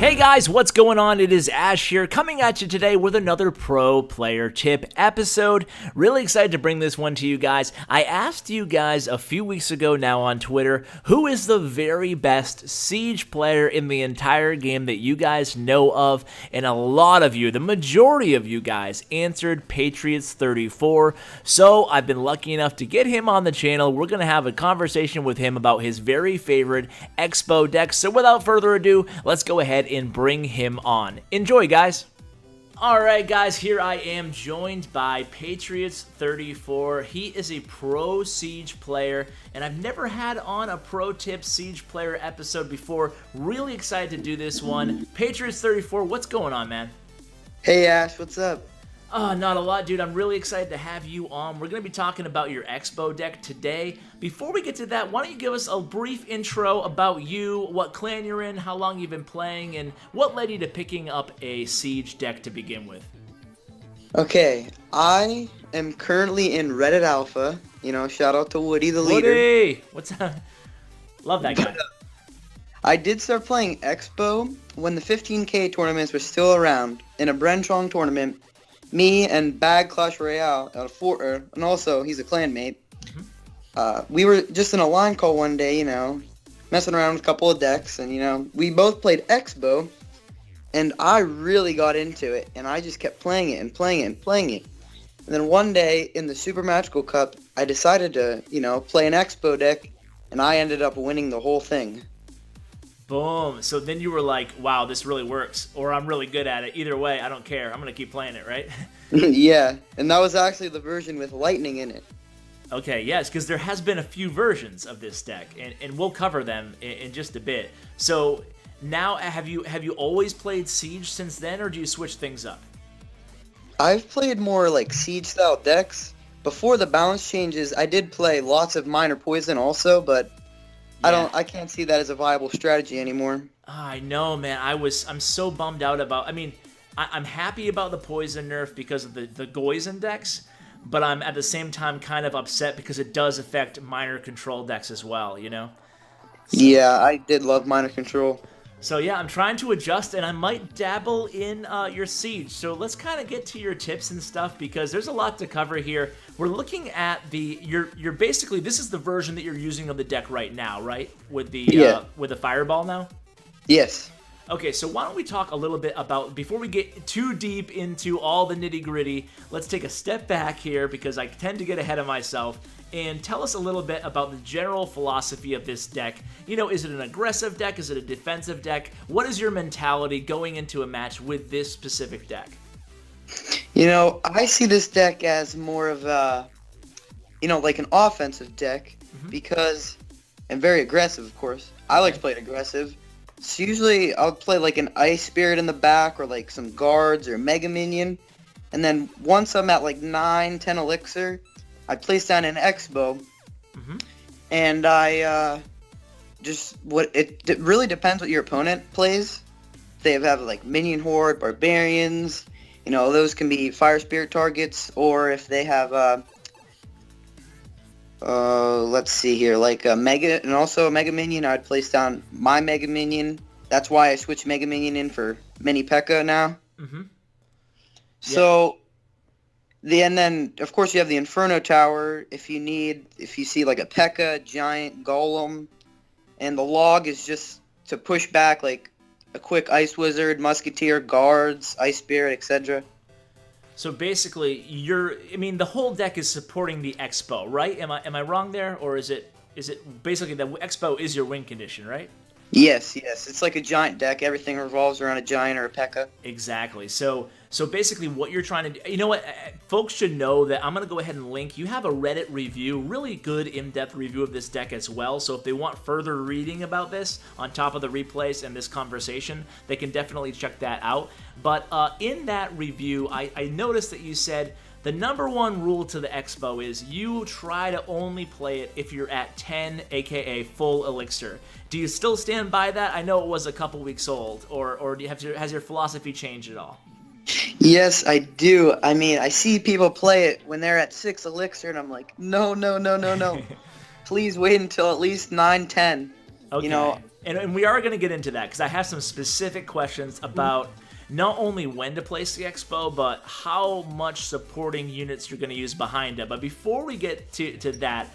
Hey guys, what's going on? It is Ash here, coming at you today with another pro player tip episode. Really excited to bring this one to you guys. I asked you guys a few weeks ago now on Twitter, who is the very best Siege player in the entire game that you guys know of? And a lot of you, the majority of you guys, answered Patriots34. So I've been lucky enough to get him on the channel. We're going to have a conversation with him about his very favorite Expo deck. So without further ado, let's go ahead and bring him on. Enjoy, guys. Alright guys, here I am joined by Patriots34. He is a pro Siege player, and I've never had on a pro tip Siege player episode before. Really excited to do this one. Patriots34, what's going on, man? Hey Ash, what's up? Not a lot, dude. I'm really excited to have you on. We're going to be talking about your Expo deck today. Before we get to that, why don't you give us a brief intro about you, what clan you're in, how long you've been playing, and what led you to picking up a Siege deck to begin with? Okay, I am currently in Reddit Alpha. You know, shout out to Woody, the leader. Woody! What's up? Love that guy. I did start playing Expo when the 15K tournaments were still around. In a Brenchong tournament, me and Bag Clash Royale out of Fort, and also he's a clanmate. We were just in a line call one day, you know, messing around with a couple of decks, and you know, we both played Expo, and I really got into it, and I just kept playing it and playing it and playing it. And then one day in the Super Magical Cup, I decided to, you know, play an Expo deck, and I ended up winning the whole thing. Boom. So then you were like, wow, this really works, or I'm really good at it. Either way, I don't care. I'm going to keep playing it, right? Yeah, and that was actually the version with lightning in it. Okay, yes, because there has been a few versions of this deck, and we'll cover them in just a bit. So now, have you always played Siege since then, or do you switch things up? I've played more like Siege-style decks. Before the balance changes, I did play lots of Minor Poison also, but yeah. I can't see that as a viable strategy anymore. I know, man. I'm so bummed out about. I mean, I'm happy about the Poison nerf because of the Goizen decks, but I'm at the same time kind of upset because it does affect minor control decks as well. You know. So, yeah, I did love Minor Control. So yeah, I'm trying to adjust, and I might dabble in your Siege. So let's kind of get to your tips and stuff, because there's a lot to cover here. We're looking at you're basically, this is the version that you're using of the deck right now, right? With the with the Fireball now? Yes. Okay, so why don't we talk a little bit about, before we get too deep into all the nitty-gritty, let's take a step back here, because I tend to get ahead of myself, and tell us a little bit about the general philosophy of this deck. You know, is it an aggressive deck? Is it a defensive deck? What is your mentality going into a match with this specific deck? You know, I see this deck as more of a, you know, like an offensive deck, because, and very aggressive, of course. I like to play it aggressive. So usually I'll play like an Ice Spirit in the back, or like some guards or Mega Minion. And then once I'm at like 9, 10 Elixir, I place down an Expo. And I it really depends what your opponent plays. They have like Minion Horde, Barbarians, you know, those can be Fire Spirit targets, or if they have let's see here, like a Mega, and also a Mega Minion, I'd place down my Mega Minion. That's why I switched Mega Minion in for Mini P.E.K.K.A. now. So, and then, of course, you have the Inferno Tower if you see like a P.E.K.K.A., Giant, Golem, and the log is just to push back like a quick Ice Wizard, Musketeer, Guards, Ice Spirit, etc. So basically, the whole deck is supporting the Expo, right? Am I wrong there, or is it basically the Expo is your win condition, right? Yes. It's like a giant deck. Everything revolves around a giant or a P.E.K.K.A. Exactly. So basically what you're trying to do, you know what, folks should know that I'm going to go ahead and link, you have a Reddit review, really good in-depth review of this deck as well, so if they want further reading about this on top of the replays and this conversation, they can definitely check that out. But in that review, I noticed that you said the #1 rule to the Expo is you try to only play it if you're at 10, aka full Elixir. Do you still stand by that? I know it was a couple weeks old, or has your philosophy changed at all? Yes, I do. I mean, I see people play it when they're at 6 Elixir, and I'm like, no. Please wait until at least 9, 10. Okay. You know, And we are going to get into that because I have some specific questions about not only when to place the Expo, but how much supporting units you're going to use behind it. But before we get to that,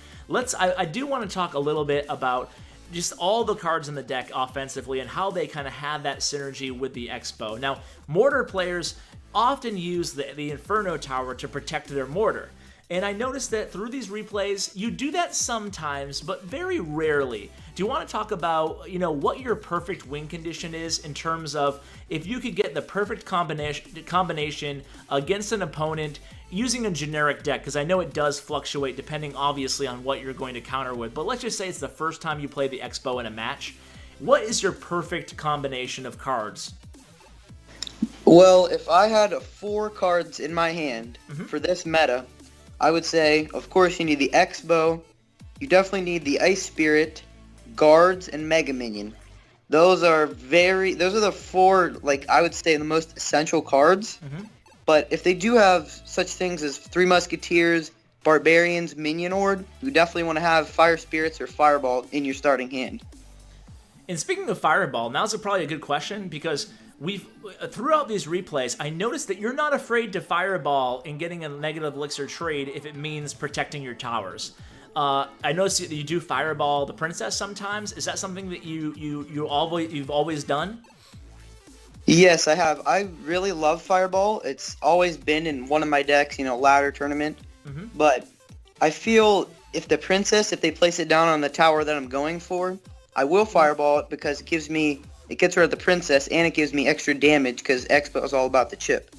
I do want to talk a little bit about just all the cards in the deck offensively and how they kind of have that synergy with the Expo. Now, Mortar players often use the Inferno Tower to protect their Mortar. And I noticed that through these replays, you do that sometimes, but very rarely. Do you want to talk about, what your perfect win condition is in terms of if you could get the perfect combination against an opponent using a generic deck? Because I know it does fluctuate depending, obviously, on what you're going to counter with. But let's just say it's the first time you play the Expo in a match. What is your perfect combination of cards? Well, if I had 4 cards in my hand for this meta, I would say, of course, you need the Expo, you definitely need the Ice Spirit, Guards, and Mega Minion. Those are the 4, I would say, the most essential cards. But if they do have such things as 3 Musketeers, Barbarians, Minion Horde, you definitely want to have Fire Spirits or Fireball in your starting hand. And speaking of Fireball, now's probably a good question because throughout these replays, I noticed that you're not afraid to Fireball in getting a negative elixir trade if it means protecting your towers. I noticed that you do Fireball the Princess sometimes. Is that something that you've always done? Yes, I have. I really love Fireball. It's always been in one of my decks, ladder tournament. But I feel if the Princess, if they place it down on the tower that I'm going for, I will Fireball it because it gets rid of the Princess, and it gives me extra damage because Expo is all about the chip.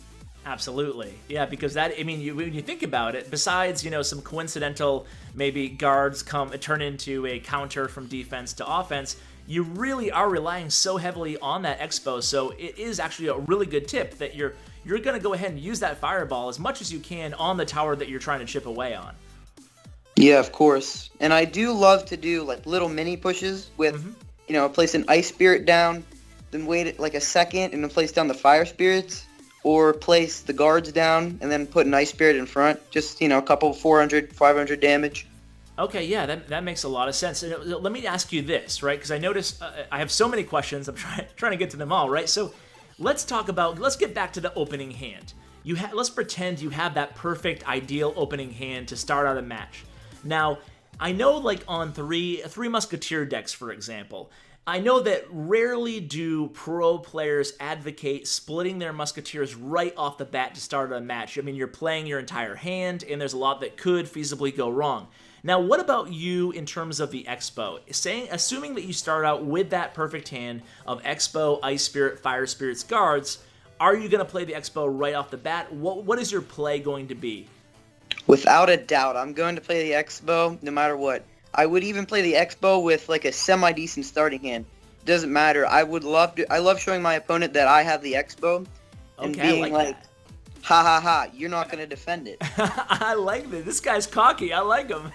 Absolutely. Yeah, because when you think about it, besides, some coincidental maybe guards turn into a counter from defense to offense, you really are relying so heavily on that Expo. So it is actually a really good tip that you're going to go ahead and use that Fireball as much as you can on the tower that you're trying to chip away on. Yeah, of course. And I do love to do little mini pushes with place an Ice Spirit down, then wait a second and then place down the Fire Spirits, or place the Guards down and then put an Ice Spirit in front. Just, a couple 400, 500 damage. Okay, yeah, that makes a lot of sense. And let me ask you this, right? Because I noticed I have so many questions. I'm trying to get to them all, right? So let's get back to the opening hand. Let's pretend you have that perfect, ideal opening hand to start out a match. Now, I know on three Musketeer decks, for example, I know that rarely do pro players advocate splitting their Musketeers right off the bat to start a match. I mean, you're playing your entire hand, and there's a lot that could feasibly go wrong. Now, what about you in terms of the Expo? Assuming that you start out with that perfect hand of Expo, Ice Spirit, Fire Spirits, Guards, are you going to play the Expo right off the bat? What is your play going to be? Without a doubt, I'm going to play the Expo no matter what. I would even play the Expo with a semi-decent starting hand. Doesn't matter. I love showing my opponent that I have the Expo and being ha ha ha, you're not going to defend it. I like this. This guy's cocky. I like him.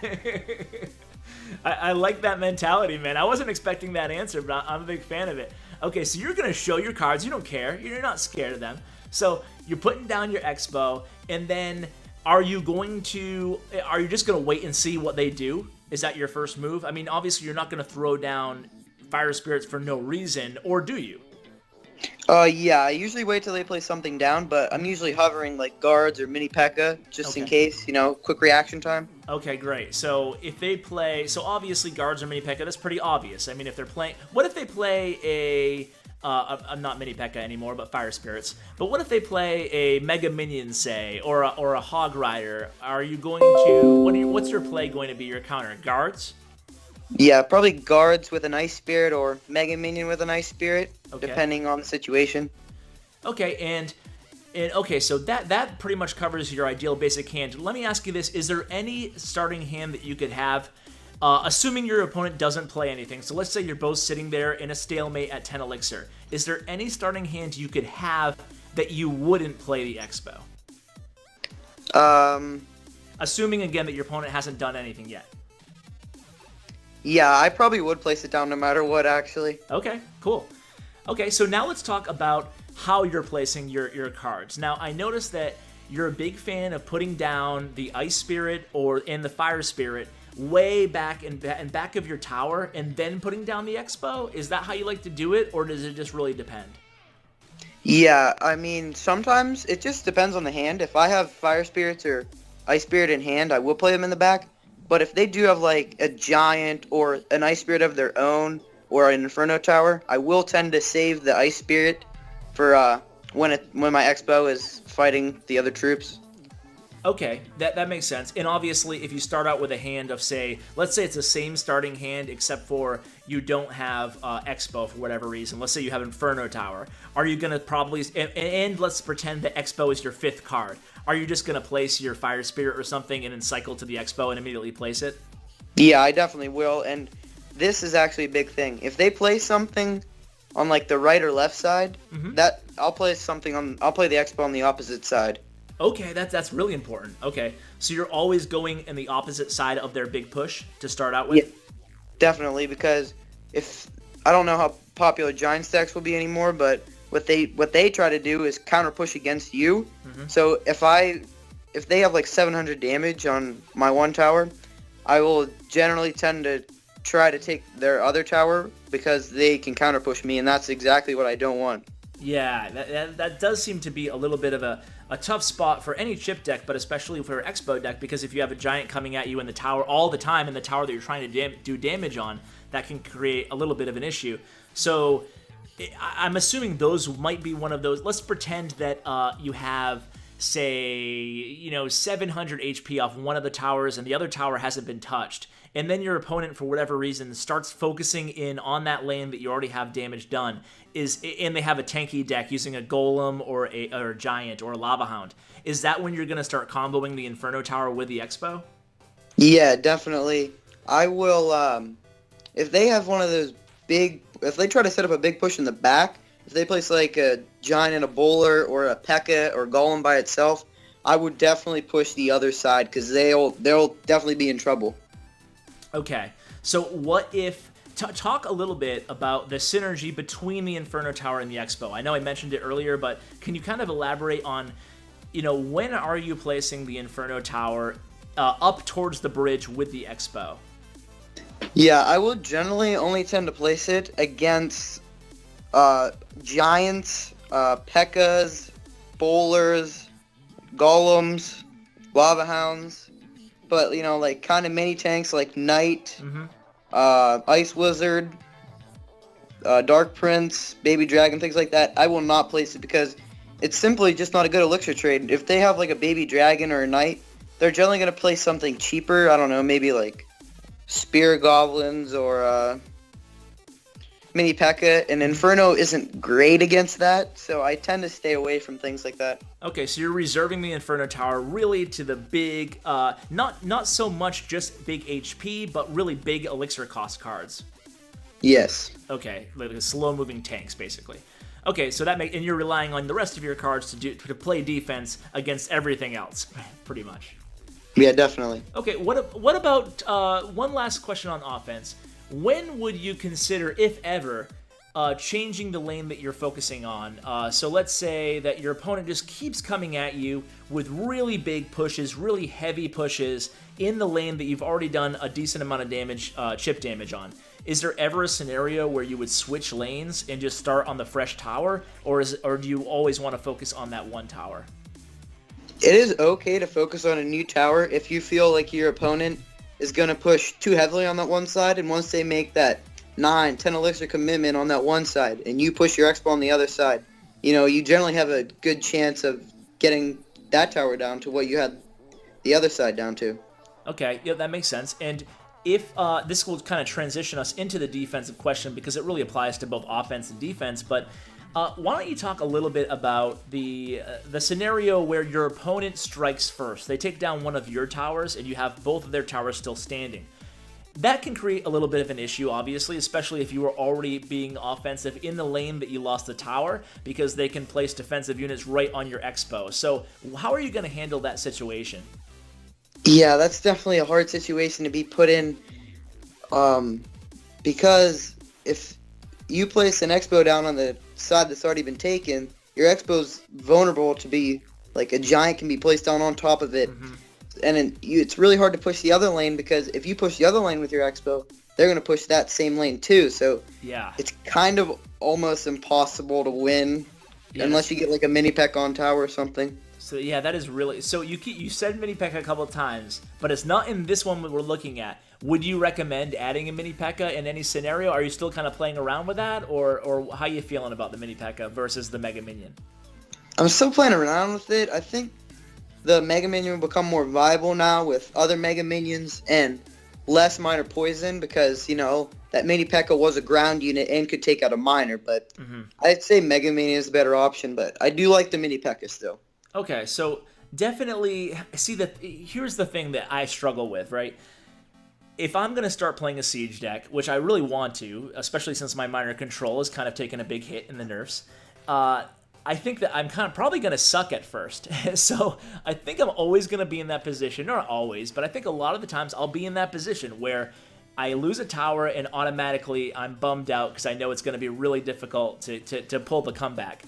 I like that mentality, man. I wasn't expecting that answer, but I'm a big fan of it. Okay, so you're going to show your cards. You don't care. You're not scared of them. So you're putting down your Expo, and then are you just going to wait and see what they do? Is that your first move? I mean, obviously you're not going to throw down Fire Spirits for no reason, or do you? Yeah, I usually wait till they play something down, but I'm usually hovering Guards or Mini P.E.K.K.A. just in case, quick reaction time. Okay, great. So if they play, obviously Guards or Mini P.E.K.K.A., that's pretty obvious. I mean, if they're playing, what if they play I'm not Mini P.E.K.K.A. anymore, but Fire Spirits. But what if they play a Mega Minion, say, or a Hog Rider? Are you going to, what's your play going to be, your counter? Guards? Yeah, probably Guards with an Ice Spirit or Mega Minion with an Ice Spirit, depending on the situation. Okay, and okay, so that pretty much covers your ideal basic hand. Let me ask you this. Is there any starting hand that you could have, assuming your opponent doesn't play anything? So let's say you're both sitting there in a stalemate at 10 elixir. Is there any starting hand you could have that you wouldn't play the Expo? Assuming, again, that your opponent hasn't done anything yet. Yeah, I probably would place it down no matter what, actually. Okay, cool. Okay, so now let's talk about how you're placing your cards. Now, I noticed that you're a big fan of putting down the Ice Spirit and the Fire Spirit way back in back of your tower and then putting down the expo? Is that how you like to do it, or does it just really depend? Yeah, I mean, sometimes it just depends on the hand. If I have Fire Spirits or Ice Spirit in hand, I will play them in the back. But if they do have, like, a Giant or an Ice Spirit of their own or an Inferno Tower, I will tend to save the Ice Spirit for when my Expo is fighting the other troops. Okay, that makes sense. And obviously, if you start out with a hand of, say, let's say it's the same starting hand, except for you don't have Expo for whatever reason. Let's say you have Inferno Tower. Are you going to probably, and let's pretend that Expo is your 5th card. Are you just going to place your Fire Spirit or something and then cycle to the Expo and immediately place it? Yeah, I definitely will. And this is actually a big thing. If they place something on, like, the right or left side, I'll play the Expo on the opposite side. Okay, that's really important. Okay, so you're always going in the opposite side of their big push to start out with? Yeah, definitely, because I don't know how popular Giant stacks will be anymore, but what they try to do is counter push against you. So if they have like 700 damage on my one tower, I will generally tend to try to take their other tower because they can counter push me, and that's exactly what I don't want. Yeah, that does seem to be a little bit of a tough spot for any chip deck, but especially for an Expo deck, because if you have a Giant coming at you in the tower all the time, in the tower that you're trying to do damage on, that can create a little bit of an issue. So I'm assuming those might be one of those. Let's pretend that you have, say, 700 HP off one of the towers and the other tower hasn't been touched. And then your opponent, for whatever reason, starts focusing in on that lane that you already have damage done, and they have a tanky deck using a Golem or a Giant or a Lava Hound. Is that when you're going to start comboing the Inferno Tower with the Expo? Yeah, definitely. I will, if they have one of those if they try to set up a big push in the back, if they place like a Giant and a Bowler or a P.E.K.K.A. or Golem by itself, I would definitely push the other side because they'll definitely be in trouble. Okay, so what if... Talk a little bit about the synergy between the Inferno Tower and the Expo. I know I mentioned it earlier, but can you kind of elaborate on, when are you placing the Inferno Tower up towards the bridge with the Expo? Yeah, I will generally only tend to place it against Giants, P.E.K.K.A.s, Bowlers, Golems, Lava Hounds, but, like kind of mini tanks like Knight, Ice Wizard, Dark Prince, Baby Dragon, things like that. I will not place it because it's simply just not a good elixir trade. If they have like a Baby Dragon or a Knight, they're generally going to place something cheaper. I don't know, maybe like Spear Goblins or Mini P.E.K.K.A. And Inferno isn't great against that, so I tend to stay away from things like that. Okay, so you're reserving the Inferno Tower really to the big, not so much just big HP, but really big elixir cost cards. Yes. Okay, like slow-moving tanks, basically. Okay, so and you're relying on the rest of your cards to play defense against everything else, pretty much. Yeah, definitely. Okay, what about one last question on offense? When would you consider, if ever, changing the lane that you're focusing on? So let's say that your opponent just keeps coming at you with really big pushes, really heavy pushes in the lane that you've already done a decent amount of damage, chip damage on. Is there ever a scenario where you would switch lanes and just start on the fresh tower, or do you always want to focus on that one tower? It is okay to focus on a new tower if you feel like your opponent is going to push too heavily on that one side, and once they make that 9-10 elixir commitment on that one side, and you push your Expo on the other side, you generally have a good chance of getting that tower down to what you had the other side down to. Okay, yeah, that makes sense. And if this will kind of transition us into the defensive question because it really applies to both offense and defense, but why don't you talk a little bit about the scenario where your opponent strikes first. They take down one of your towers, and you have both of their towers still standing. That can create a little bit of an issue, obviously, especially if you were already being offensive in the lane that you lost the tower, because they can place defensive units right on your Expo. So how are you going to handle that situation? Yeah, that's definitely a hard situation to be put in, because if you place an Expo down on the side that's already been taken, your Expo's vulnerable to be, like, a Giant can be placed down on top of it. it's really hard to push the other lane, because if you push the other lane with your Expo, they're going to push that same lane too. So yeah, it's kind of almost impossible to win unless you get like a mini P.E.K.K.A on tower or something. So yeah, that is really... So you said mini P.E.K.K.A a couple of times, but it's not in this one we're looking at. Would you recommend adding a mini P.E.K.K.A in any scenario? Are you still kind of playing around with that, or how you feeling about the mini P.E.K.K.A versus the Mega Minion? I'm still playing around with it. I think the Mega Minion will become more viable now with other Mega Minions and less minor poison, because, you know, that mini P.E.K.K.A was a ground unit and could take out a minor, but I'd say Mega Minion is a better option, but I do like the mini P.E.K.K.A still. Okay, so definitely, see, here's the thing that I struggle with, right? If I'm going to start playing a Siege deck, which I really want to, especially since my minor control has kind of taken a big hit in the nerfs, I think that I'm kind of probably going to suck at first. So I think I'm always going to be in that position, not always, but I think a lot of the times I'll be in that position where I lose a tower and automatically I'm bummed out because I know it's going to be really difficult to pull the comeback.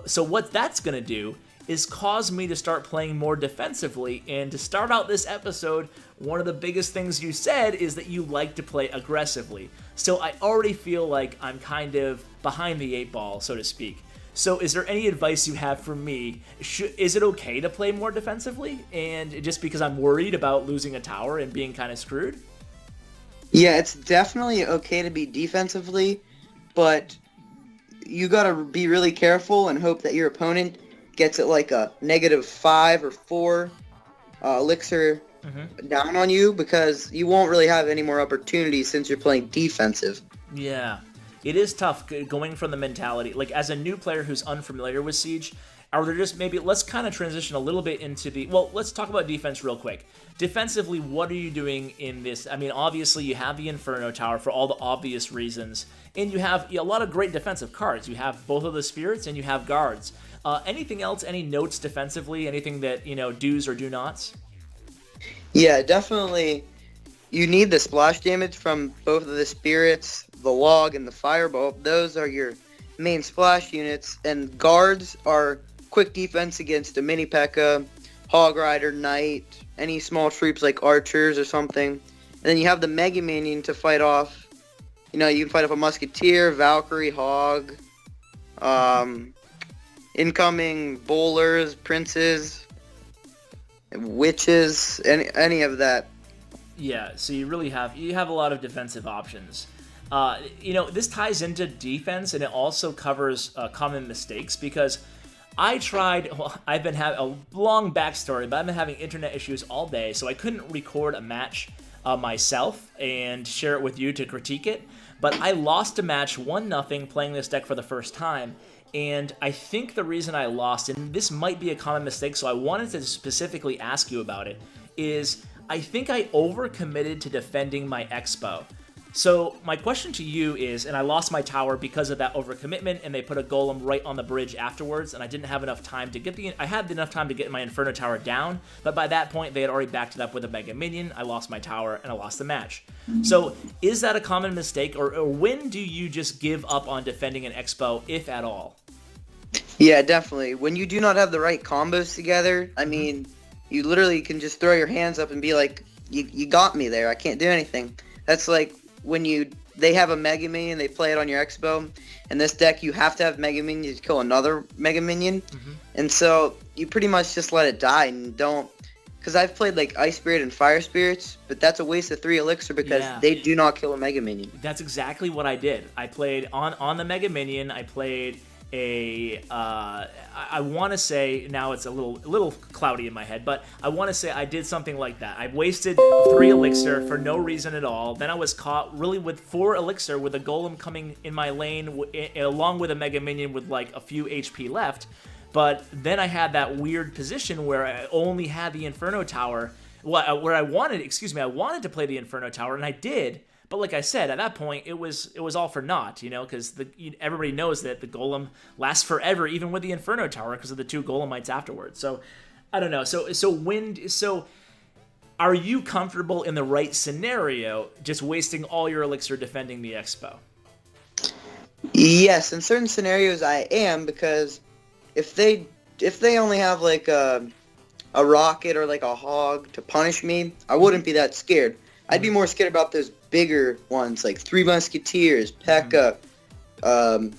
So what that's going to do is cause me to start playing more defensively. And to start out this episode, one of the biggest things you said is that you like to play aggressively. So I already feel like I'm kind of behind the 8 ball, so to speak. So is there any advice you have for me? Is it okay to play more defensively? And just because I'm worried about losing a tower and being kind of screwed? Yeah, it's definitely okay to be defensively, but you gotta be really careful and hope that your opponent gets it like a -5 or 4 elixir down on you, because you won't really have any more opportunities since you're playing defensive. Yeah, it is tough going from the mentality. Like, as a new player who's unfamiliar with Siege, are there just maybe, let's kind of transition a little bit into the, well, let's talk about defense real quick. Defensively, what are you doing in this? I mean, obviously you have the Inferno Tower for all the obvious reasons, and you have a lot of great defensive cards. You have both of the spirits and you have guards. Anything else, any notes defensively, anything that, you know, do's or do nots? Yeah, definitely. You need the splash damage from both of the spirits, the log and the fireball. Those are your main splash units, and guards are quick defense against a mini P.E.K.K.A, Hog Rider, Knight, any small troops like archers or something. And then you have the Mega Minion to fight off. You know, you can fight off a Musketeer, Valkyrie, Hog, incoming bowlers, princes, witches, any of that. Yeah, so you really have a lot of defensive options. You know, this ties into defense, and it also covers common mistakes, because I tried, well, I've been having a long backstory, but I've been having internet issues all day, so I couldn't record a match myself and share it with you to critique it. But I lost a match 1-0 playing this deck for the first time, and I think the reason I lost, and this might be a common mistake, so I wanted to specifically ask you about it, is I think I overcommitted to defending my Expo. So my question to you is, and I lost my tower because of that overcommitment, and they put a golem right on the bridge afterwards, and I didn't have enough time to get I had enough time to get my Inferno Tower down, but by that point they had already backed it up with a Mega Minion. I lost my tower and I lost the match. So is that a common mistake, or when do you just give up on defending an Expo, if at all? Yeah, definitely. When you do not have the right combos together, I mean, you literally can just throw your hands up and be like, you got me there, I can't do anything. That's like when they have a Mega Minion, they play it on your Expo. In this deck, you have to have Mega Minion to kill another Mega Minion. And so you pretty much just let it die and don't... Because I've played like Ice Spirit and Fire Spirits, but that's a waste of 3 elixir because they do not kill a Mega Minion. That's exactly what I did. I played on the Mega Minion, I played a I want to say, now it's a little cloudy in my head, but I want to say I did something like that. I wasted 3 elixir for no reason at all. Then I was caught really with 4 elixir with a golem coming in my lane along with a Mega Minion with like a few HP left. But then I had that weird position where I only had the Inferno Tower, where I wanted to play the Inferno Tower, and I did. But like I said, at that point, it was all for naught, you know, because everybody knows that the Golem lasts forever, even with the Inferno Tower, because of the 2 Golemites afterwards. So, I don't know. So are you comfortable in the right scenario, just wasting all your elixir defending the Expo? Yes, in certain scenarios I am, because if they only have like a a rocket or like a hog to punish me, I wouldn't be that scared. I'd be more scared about those bigger ones like Three Musketeers, P.E.K.K.A,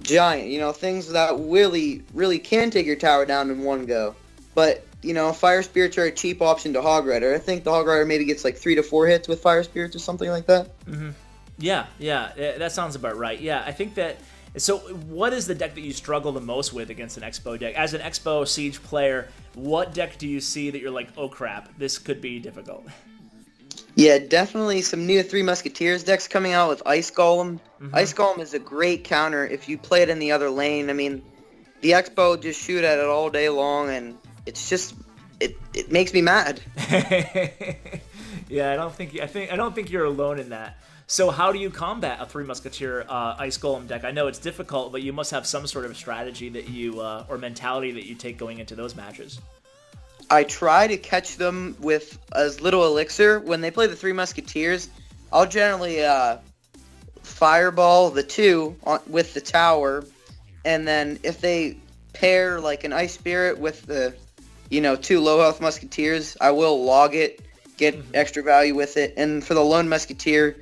Giant, you know, things that really can take your tower down in one go. But, you know, Fire Spirits are a cheap option to Hog Rider. I think the Hog Rider maybe gets like 3 to 4 hits with Fire Spirits or something like that. Yeah, that sounds about right. Yeah, I think that. So, what is the deck that you struggle the most with against an Expo deck? As an Expo Siege player, what deck do you see that you're like, oh crap, this could be difficult? Yeah, definitely some new Three Musketeers decks coming out with Ice Golem. Ice Golem is a great counter if you play it in the other lane. I mean, the Expo just shoot at it all day long, and it's just it makes me mad. Yeah, I don't think you're alone in that. So how do you combat a Three Musketeer Ice Golem deck? I know it's difficult, but you must have some sort of strategy that you or mentality that you take going into those matches. I try to catch them with as little elixir. When they play the Three Musketeers, I'll generally fireball the 2 with the tower, and then if they pair like an Ice Spirit with the 2 low health Musketeers, I will log it, get extra value with it. And for the lone Musketeer,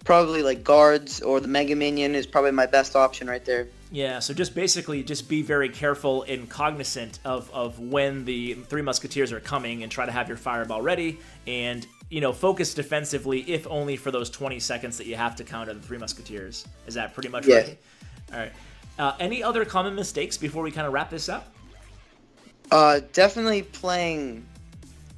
probably like Guards or the Mega Minion is probably my best option right there. Yeah, so just basically just be very careful and cognizant of when the Three Musketeers are coming and try to have your fireball ready and, focus defensively if only for those 20 seconds that you have to counter the Three Musketeers. Is that pretty much right? All right. Any other common mistakes before we kind of wrap this up? Definitely playing,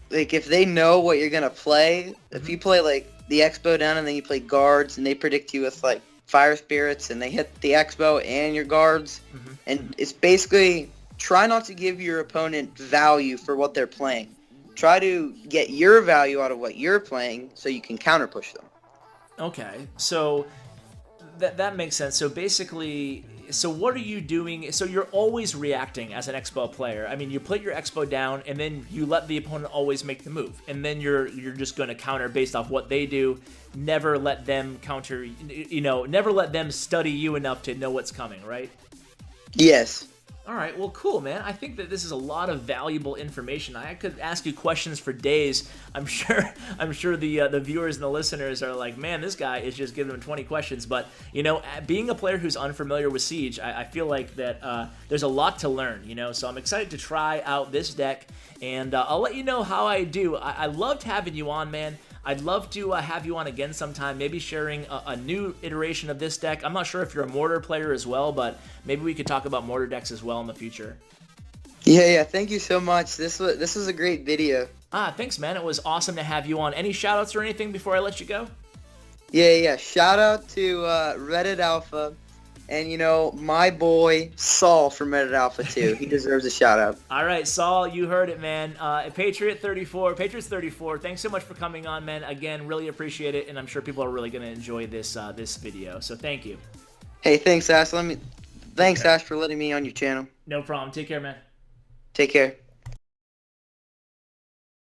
like if they know what you're going to play, if you play like the Expo down and then you play Guards and they predict you with like Fire Spirits and they hit the Expo and your Guards, and it's basically try not to give your opponent value for what they're playing. Try to get your value out of what you're playing so you can counter push them. Okay, so that makes sense. So basically, so what are you doing? So you're always reacting as an Expo player. I mean, you put your Expo down, and then you let the opponent always make the move, and then you're just going to counter based off what they do. Never let them counter. Never let them study you enough to know what's coming. Right? Yes. All right, well, cool, man. I think that this is a lot of valuable information. I could ask you questions for days. I'm sure the viewers and the listeners are like, man, this guy is just giving them 20 questions. But, being a player who's unfamiliar with Siege, I feel like that there's a lot to learn, So I'm excited to try out this deck, and I'll let you know how I do. I loved having you on, man. I'd love to have you on again sometime, maybe sharing a new iteration of this deck. I'm not sure if you're a Mortar player as well, but maybe we could talk about Mortar decks as well in the future. Yeah, thank you so much. This was a great video. Thanks, man. It was awesome to have you on. Any shout-outs or anything before I let you go? Yeah. Shout out to Reddit Alpha. And, my boy, Saul from Reddit Alpha, too. He deserves a shout-out. All right, Saul, you heard it, man. Patriots34, thanks so much for coming on, man. Again, really appreciate it, and I'm sure people are really going to enjoy this video. So thank you. Hey, thanks, Ash. Thanks, Ash, for letting me on your channel. No problem. Take care, man. Take care.